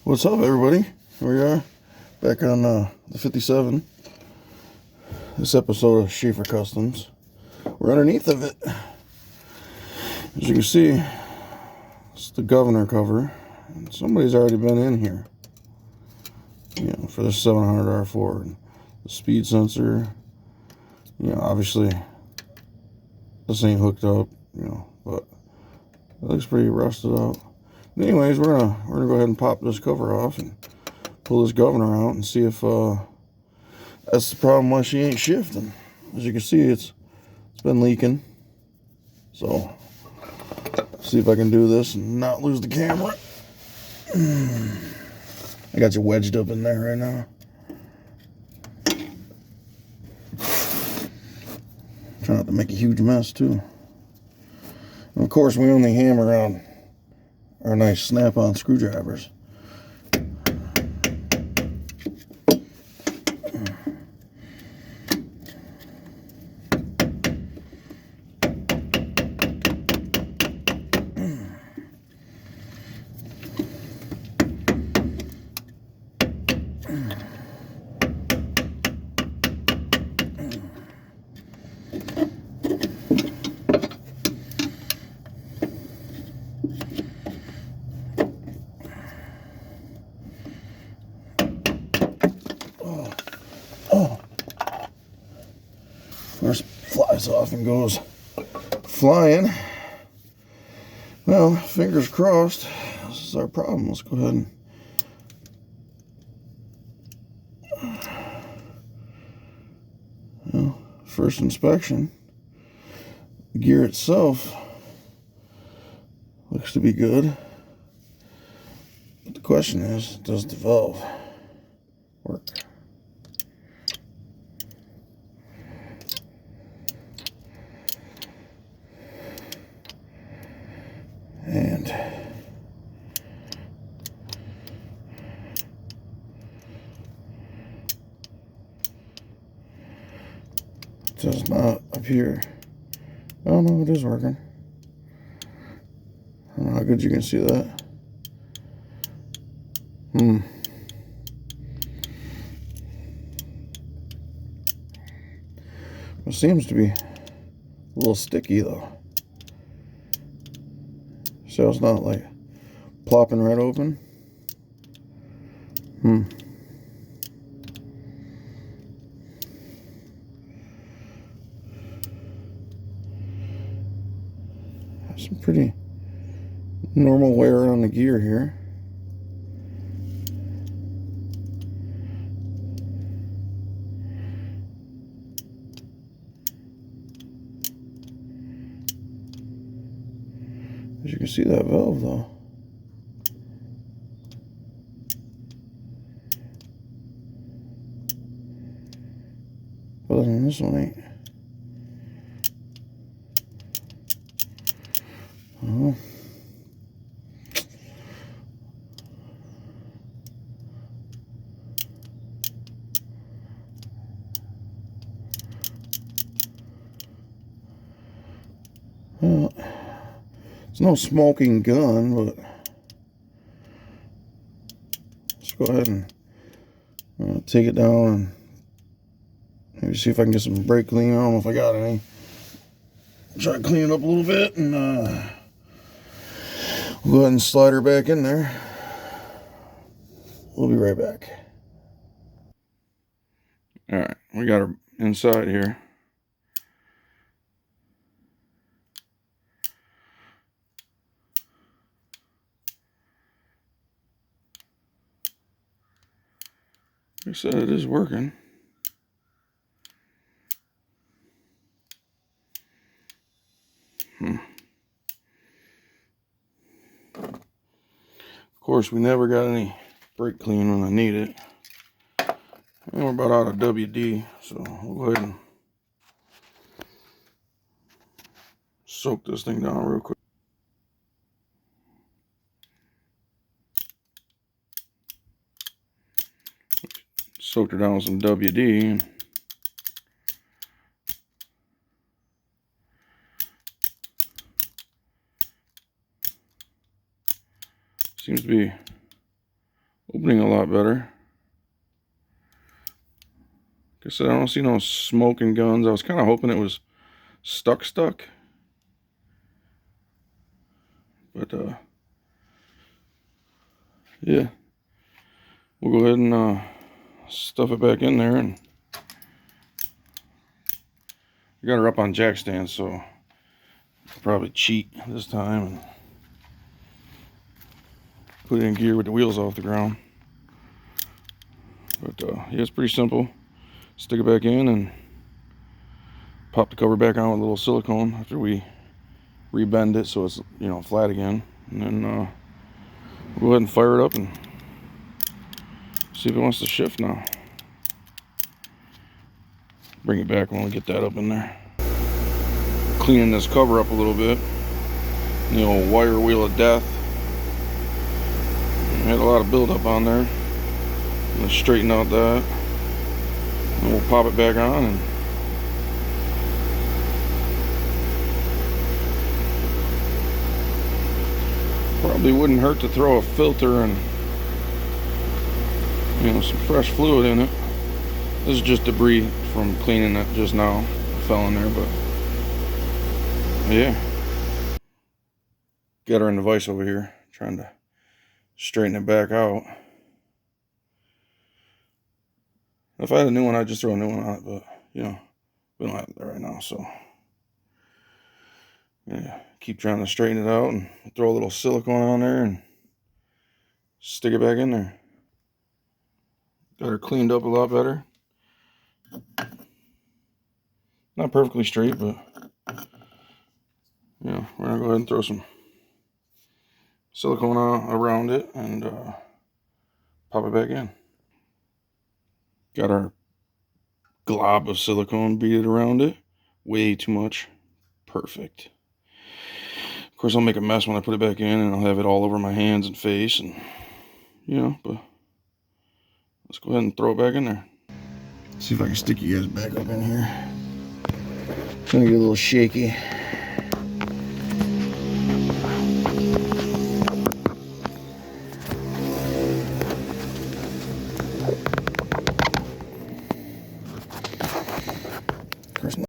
What's up, everybody? Here we are, back on the 57. This episode of Schaefer Customs. We're underneath of it. As you can see, it's the governor cover. And somebody's already been in here. You know, for the 700R Ford. The speed sensor. You know, obviously, this ain't hooked up. You know, but it looks pretty rusted out. Anyways, we're gonna go ahead and pop this cover off and pull this governor out and see if that's the problem why she ain't shifting. As you can see, it's been leaking. So see if I can do this and not lose the camera. I got you wedged up in there right now. Try not to make a huge mess too. And of course, we only hammer on our nice snap-on screwdrivers. First flies off and goes flying. Well, fingers crossed. This is our problem. Let's go ahead and first inspection. The gear itself looks to be good. But the question is, does the valve work? And it does not appear. Oh no, it is working. I don't know how good you can see that. It seems to be a little sticky though. So it's not like plopping right open. Some pretty normal wear on the gear here. As you can see, that valve though. Other than this one ain't. Oh. Well, it's no smoking gun, but let's go ahead and take it down and maybe see if I can get some brake clean. I don't know if I got any. Try to clean it up a little bit and we'll go ahead and slide her back in there. We'll be right back. Alright, we got her inside here. Like I said, it is working. Of course, we never got any brake clean when I need it. And we're about out of WD, so we'll go ahead and soak this thing down real quick. Soaked her down with some WD. Seems to be opening a lot better. Like I said, I don't see no smoking guns. I was kind of hoping it was stuck. But, yeah. We'll go ahead and stuff it back in there. And we got her up on jack stands, so I'll probably cheat this time and put it in gear with the wheels off the ground. But, yeah, it's pretty simple. Stick it back in and pop the cover back on with a little silicone after we rebend it so it's, you know, flat again. And then we'll go ahead and fire it up and see if it wants to shift now. Bring it back when we get that up in there. Cleaning this cover up a little bit. The old wire wheel of death. Had a lot of buildup on there. I'm gonna straighten out that. And we'll pop it back on and probably wouldn't hurt to throw a filter and, you know, some fresh fluid in it. This is just debris from cleaning it just now. It fell in there, but yeah. Got her in the vise over here, trying to straighten it back out. If I had a new one, I'd just throw a new one on it, but, you know, we don't have that right now, so yeah, keep trying to straighten it out and throw a little silicone on there and stick it back in there. Got her cleaned up a lot better. Not perfectly straight, but, you know, we're gonna go ahead and throw some silicone around it and pop it back in. Got our glob of silicone beaded around it. Way too much. Perfect. Of course, I'll make a mess when I put it back in, and I'll have it all over my hands and face, and, you know, but let's go ahead and throw it back in there. See if I can stick you guys back up in here. It's gonna get a little shaky.